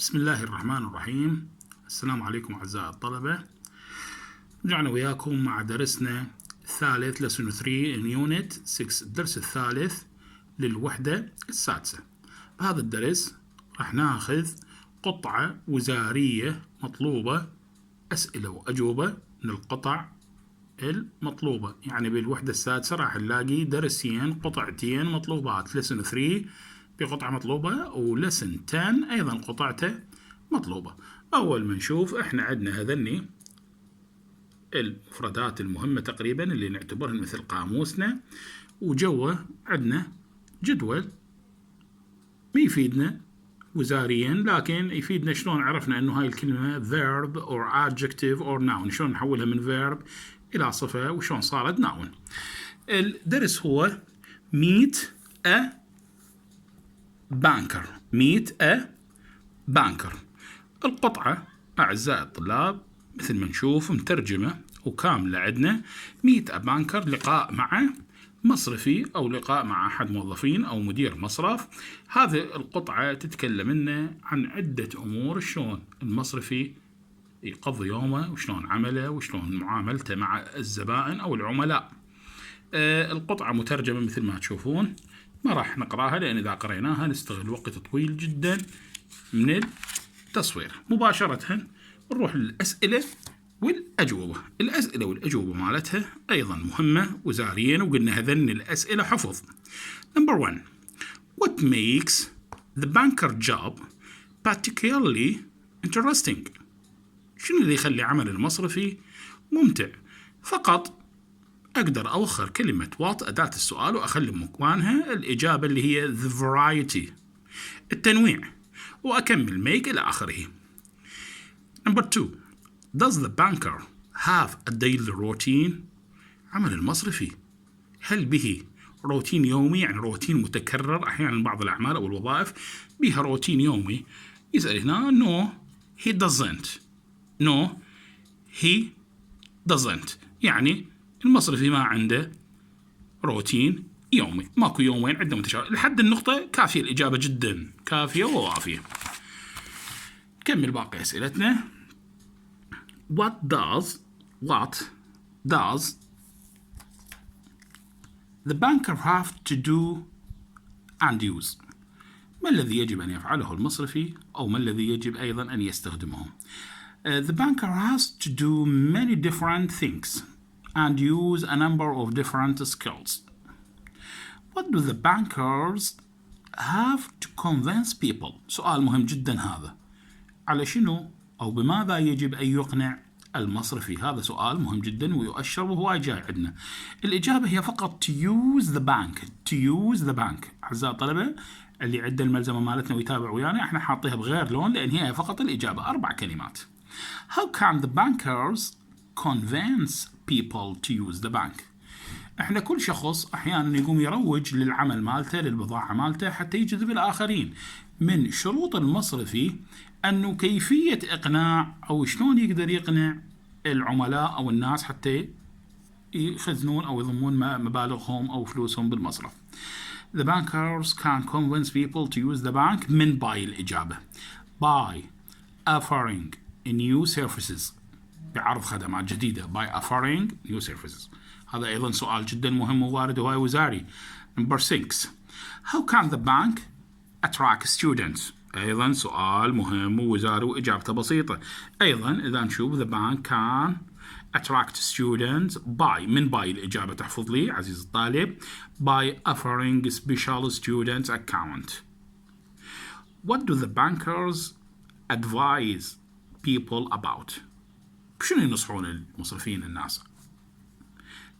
بسم الله الرحمن الرحيم. السلام عليكم أعزائي الطلبة. رجعنا وياكم مع درسنا الثالث lesson 3 in unit 6 الدرس الثالث للوحدة السادسة. بهذا الدرس راح ناخذ قطعة وزارية مطلوبة، أسئلة وأجوبة من القطع المطلوبة. يعني بالوحدة السادسة راح نلاقي درسين قطعتين مطلوبات، lesson 3 بقطعة مطلوبة ولسن 10 أيضا قطعته مطلوبة. أول ما نشوف إحنا عندنا هذني المفردات المهمة تقريبا اللي نعتبرها مثل قاموسنا، وجوه عندنا جدول ما يفيدنا وزاريا، لكن يفيدنا شلون عرفنا إنه هاي الكلمة verb or adjective or noun، شلون نحولها من verb إلى صفة وشلون صارت noun. الدرس هو meet a banker. meet a banker. القطعة أعزائي الطلاب مثل ما نشوف مترجمة وكاملة عندنا meet a banker، لقاء مع مصرفي أو لقاء مع أحد موظفين أو مدير مصرف. هذه القطعة تتكلم لنا عن عدة أمور، شلون المصرفي يقضي يومه وشلون عمله وشلون معاملته مع الزبائن أو العملاء. القطعة مترجمة مثل ما تشوفون، ما راح نقراها لأن إذا قريناها نستغل وقت طويل جدا من التصوير. مباشرة نروح للأسئلة والأجوبة. الأسئلة والأجوبة مالتها أيضا مهمة وزاريين، وقلنا هذن الأسئلة حفظ. Number 1. What makes the banker job particularly interesting؟ شنو اللي يخلي عمل المصرفي ممتع؟ فقط أقدر أوخر كلمة what أداة السؤال وأخلي مكانها الإجابة اللي هي the variety، التنويع، وأكمل make إلى آخره. Number 2. Does the banker have a daily routine؟ عمل المصرفي هل به روتين يومي؟ يعني روتين متكرر. أحيانا بعض الأعمال أو الوظائف بها روتين يومي. يسأل هنا no he doesn't. no he doesn't، يعني المصرفي ما عنده روتين يومي، ماكو يومين، عنده متشابه. لحد النقطة كافية الإجابة، جدا كافية ووافية. نكمل باقي أسئلتنا. What does the banker have to do and use؟ ما الذي يجب أن يفعله المصرفي أو ما الذي يجب أيضا أن يستخدمه؟ The banker has to do many different things and use a number of different skills. What do the bankers have to convince people؟ سؤال مهم جدا هذا. على شنو أو بماذا يجب أن يقنع المصرفي؟ هذا سؤال مهم جدا ويؤشر وهو جاي عندنا. الإجابة هي فقط to use the bank. to use the bank. أعزائي الطلبة اللي عنده الملزمة مالتنا ويتابع ويانا، احنا حاطيها بغير لون لأن هي فقط الإجابة 4 كلمات. How can the bankers convince people to use the bank؟ احنا كل شخص احيانا يقوم يروج للعمل مالته للبضاعة مالته حتى يجذب الآخرين. من شروط المصرفي انه كيفية اقناع او شلون يقدر يقنع العملاء او الناس حتى يخزنون او يضمون مبالغهم او فلوسهم بالمصرف. The bankers can convince people to use the bank من باي الإجابة by offering new services، بعرض خدمات جديدة by offering new services. هذا أيضا سؤال جدا مهم ووارد وهو وزاري. Number 6. How can the bank attract students؟ أيضا سؤال مهم ووزاري وإجابته بسيطة. أيضا إذا نشوف the bank can attract students by من باي الإجابة تحفظ لي عزيز الطالب by offering special students account. What do the bankers advise people about؟ شنو ينصحون المصرفين الناس؟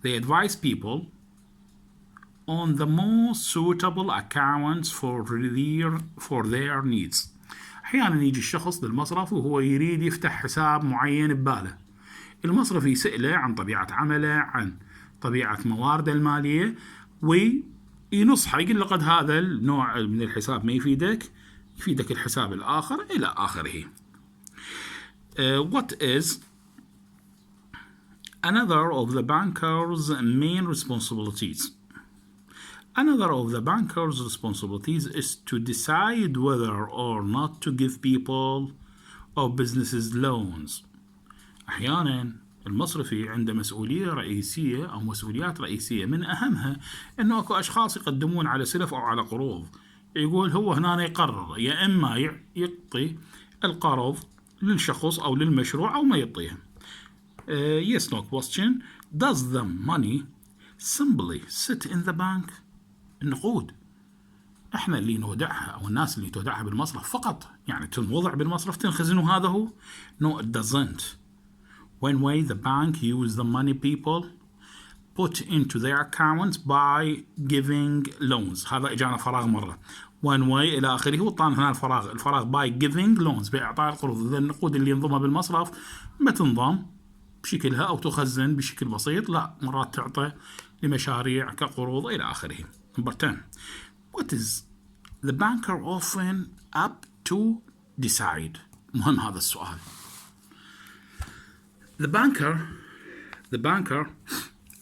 They advise people on the most suitable accounts for their needs. أحيانا يجي الشخص للمصرف وهو يريد يفتح حساب معين بباله. المصرف يسأله عن طبيعة عمله، عن طبيعة موارده المالية، وينصحه يقول له قد هذا النوع من الحساب ما يفيدك الحساب الآخر إلى آخره. What is another of the banker's main responsibilities؟ Another of the banker's responsibilities is to decide whether or not to give people or businesses loans. أحيانا المصرفي عنده مسؤولية رئيسية أو مسؤوليات رئيسية، من أهمها أنه أكو أشخاص يقدمون على سلف أو على قروض. يقول هو هنا يقرر يا إما يعطي القرض للشخص أو للمشروع أو ما يعطيهم. Yes, no question. Does the money simply sit in the bank? النقود احنا اللي نودعها او الناس اللي تودعها بالمصرف فقط، يعني تنوضع بالمصرف تنخزن وهذا هو. No, it doesn't. When the bank use the money people put into their accounts by giving loans. هذا اجانا فراغ مرة. When الى اخره، وطان هنا الفراغ by giving loans، باعطاء القروض. اذا النقود اللي ينضمها بالمصرف ما تنضم بشكلها او تخزن بشكل بسيط، لا، مرات تعطى لمشاريع كقروض الى اخره. Number 10. What is the banker often up to decide? مهم هذا السؤال. The banker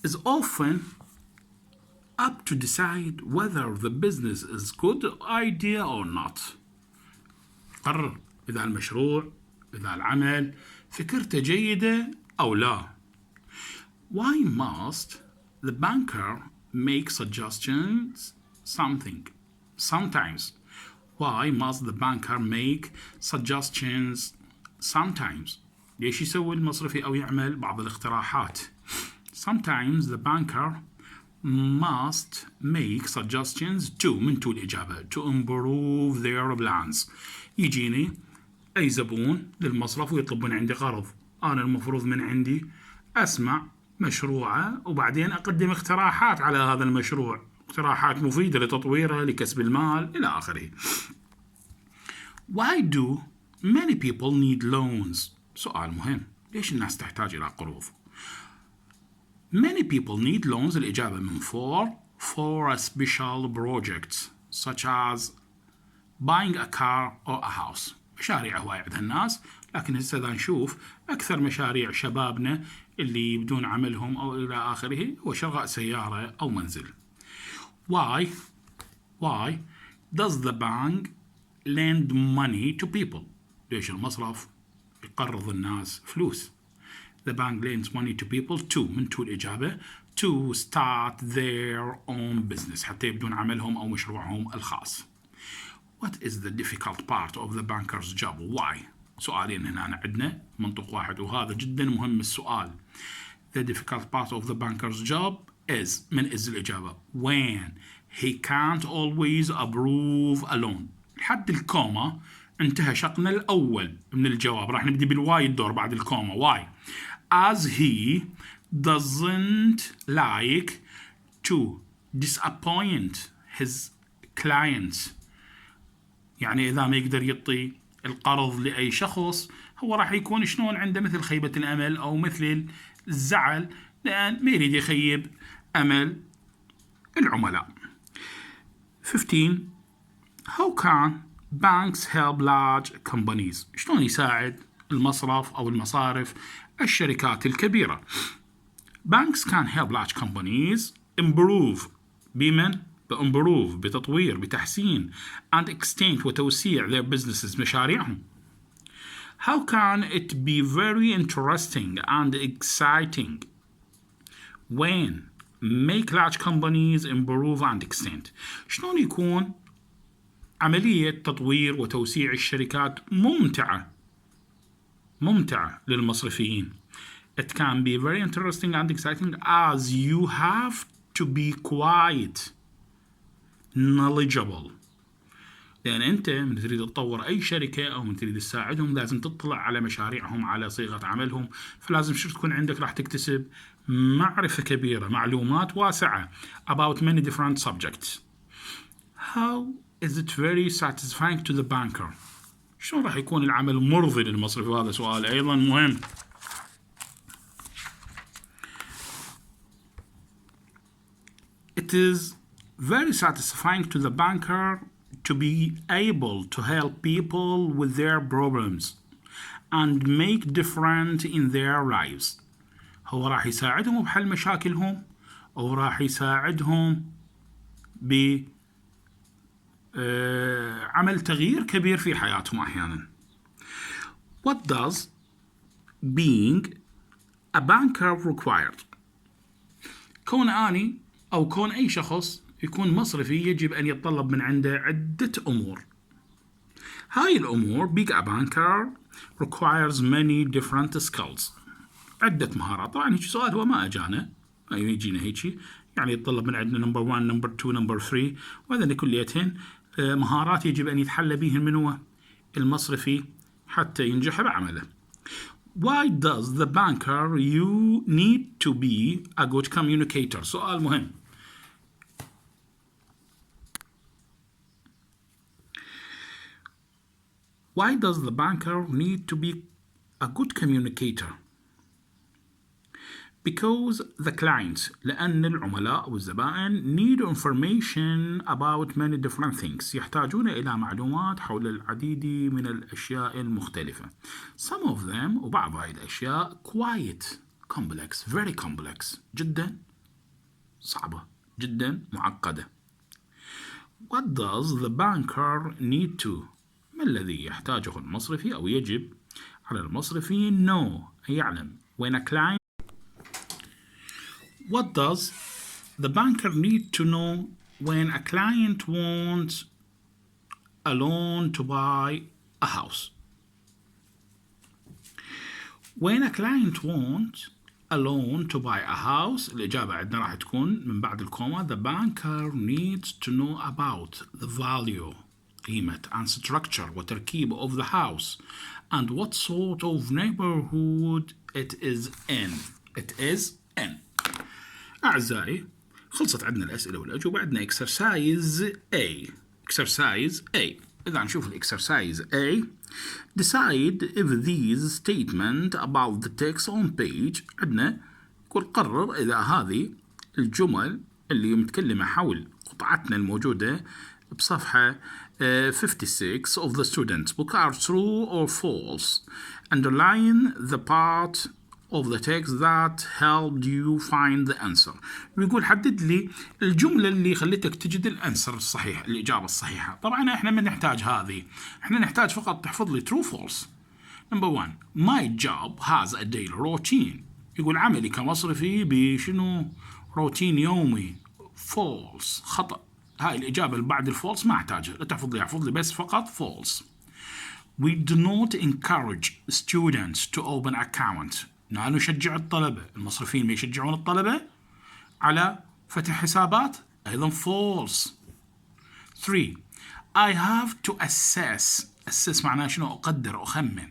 is often up to decide whether the business is good idea or not. قرر إذا المشروع، إذا العمل فكرته جيدة أو لا. Why must the banker make suggestions sometimes? Why must the banker make suggestions sometimes? ليش يسوي المصرفي أو يعمل بعض الاقتراحات؟ Sometimes the banker must make suggestions to، من تو الإجابة، to improve their plans. يجيني أي زبون للمصرف ويطلب من عندي قرض، أنا المفروض من عندي أسمع مشروعه وبعدين أقدم اقتراحات على هذا المشروع، اقتراحات مفيدة لتطويره لكسب المال إلى آخره. Why do many people need loans? سؤال مهم، ليش الناس تحتاج إلى قروض؟ Many people need loans. الإجابة من for a special projects such as buying a car or a house. مشاريع هواية عندها الناس، لكن هسه نشوف أكثر مشاريع شبابنا اللي يبدون عملهم أو إلى آخره هو شراء سيارة أو منزل. Why does the bank lend money to people? ليش المصرف يقرض الناس فلوس؟ The bank lends money to people to، من تو الإجابة، to start their own business، حتى يبدون عملهم أو مشروعهم الخاص. What is the difficult part of the banker's job? Why؟ سؤالين هنا عندنا منطق واحد، وهذا جدا مهم السؤال. The difficult part of the banker's job is، من is الإجابة، when he can't always approve a loan. لحد الكوما انتهى شقنا الأول من الجواب، راح نبدي بالواي الدور بعد الكوما. Why؟ as he doesn't like to disappoint his clients. يعني إذا ما يقدر يعطي القرض لأي شخص، هو راح يكون شلون عنده مثل خيبة الأمل أو مثل الزعل، لأن ما يريد يخيب أمل العملاء. 15. How can banks help large companies? شلون يساعد المصرف أو المصارف الشركات الكبيرة؟ Banks can help large companies improve، improve بتطوير، بتحسين، and extend وتوسيع their businesses، مشاريعهم. How can it be very interesting and exciting when make large companies improve and extend؟ شلون يكون عملية تطوير وتوسيع الشركات ممتعة للمصرفيين؟ It can be very interesting and exciting as you have to be quite knowledgeable. لأن أنت من تريد تطور أي شركة أو من تريد تساعدهم لازم تطلع على مشاريعهم، على صيغة عملهم، فلازم شو تكون عندك، راح تكتسب معرفة كبيرة، معلومات واسعة about many different subjects. How is it very satisfying to the banker؟ شلون راح يكون العمل مرضي للمصرف؟ وهذا سؤال أيضا مهم. It is very satisfying to the banker to be able to help people with their problems and make difference in their lives. هو راح يساعدهم بحل مشاكلهم أو راح يساعدهم بعمل تغيير كبير في حياتهم أحيانا. What does being a banker required؟ كون أني أو كون أي شخص يكون مصرفي يجب أن يتطلب من عنده عدة أمور. هاي الأمور being a banker requires many different skills. عدة مهارات. طبعا هيك سؤال هو ما أجانا يجينا هيك يعني يتطلب من عندنا نمبر 1 نمبر 2 نمبر 3 وهذين كليتهن مهارات يجب أن يتحلى بهن من هو المصرفي حتى ينجح بعمله. Why does the banker you need to be a good communicator؟ سؤال مهم. Why does the banker need to be a good communicator? Because the clients لأن العملاء والزبائن need information about many different things. يحتاجون إلى معلومات حول العديد من الأشياء المختلفة. Some of them وبعض هذه الأشياء quite complex, very complex جدا صعبة جدا معقدة. What does the banker need to؟ ما الذي يحتاجه المصرفي أو يجب على المصرفي know يعلم when a client. What does the banker need to know when a client wants a loan to buy a house? When a client wants a loan to buy a house الإجابة عندنا راح تكون من بعد الكوما. The banker needs to know about the value قيمة and structure وتركيب of the house and what sort of neighborhood it is in. It is in. أعزائي خلصت عندنا الأسئلة والأجوبة. عندنا exercise A. exercise A. إذا نشوف الإكسرسايز A. Decide if these statement about the text on page. عندنا يقول قرر إذا هذه الجمل اللي متكلمة حول قطعتنا الموجودة بصفحة 56 of the student's book are true or false. Underline the part of the text that helped you find the answer. بيقول حدد لي الجملة اللي خلتك تجد الانسر الصحيح الإجابة الصحيحة. طبعا احنا ما نحتاج هذه. احنا نحتاج فقط تحفظ لي true false. Number 1 My job has a daily routine. يقول عملي كمصرفي بشنو روتين يومي. false خطأ. هاي الإجابة اللي بعد الفولس ما أحتاجها. لا تحفظ لي احفظ لي بس فقط false. We do not encourage students to open account. لا نشجع الطلبة. المصرفيين ما يشجعون الطلبة على فتح حسابات. أيضا false. 3 I have to assess معناه شنو أقدر أخمن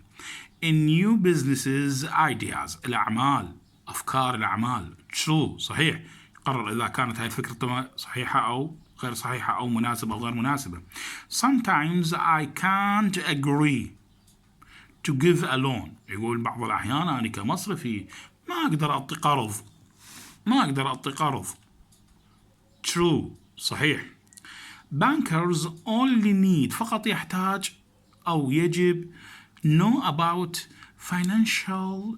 in new businesses ideas الأعمال أفكار الأعمال. true صحيح. قرر إذا كانت هاي الفكرة صحيحة أو غير صحيحة أو مناسبة أو غير مناسبة. Sometimes I can't agree to give a loan. يقول بعض الأحيان أنا كمصرفي ما أقدر أعطي قرض. true صحيح. Bankers only need فقط يحتاج أو يجب know about financial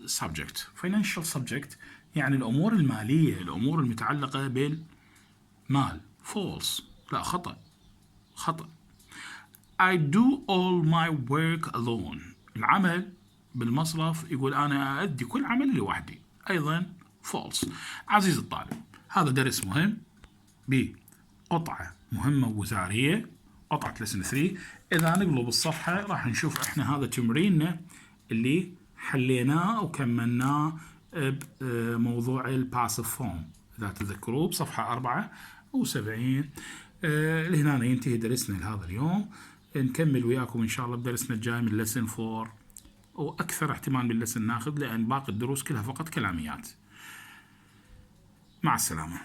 subject يعني الأمور المالية الأمور المتعلقة بالمال. false لا خطأ. I do all my work alone. العمل بالمصرف يقول أنا أؤدي كل عمل لوحدي. أيضا false. عزيز الطالب هذا درس مهم بقطعة مهمة ووزارية قطعة lesson 3. إذا نقلب الصفحة راح نشوف إحنا هذا تمريننا اللي حليناه وكملناه بموضوع الباسيف فورم. إذا تذكروا بصفحة 74 لهنا ينتهي درسنا لهذا اليوم. نكمل وياكم إن شاء الله بدرسنا الجاي من lesson 4 وأكثر احتمال باللسن ناخذ لأن باقي الدروس كلها فقط كلاميات. مع السلامة.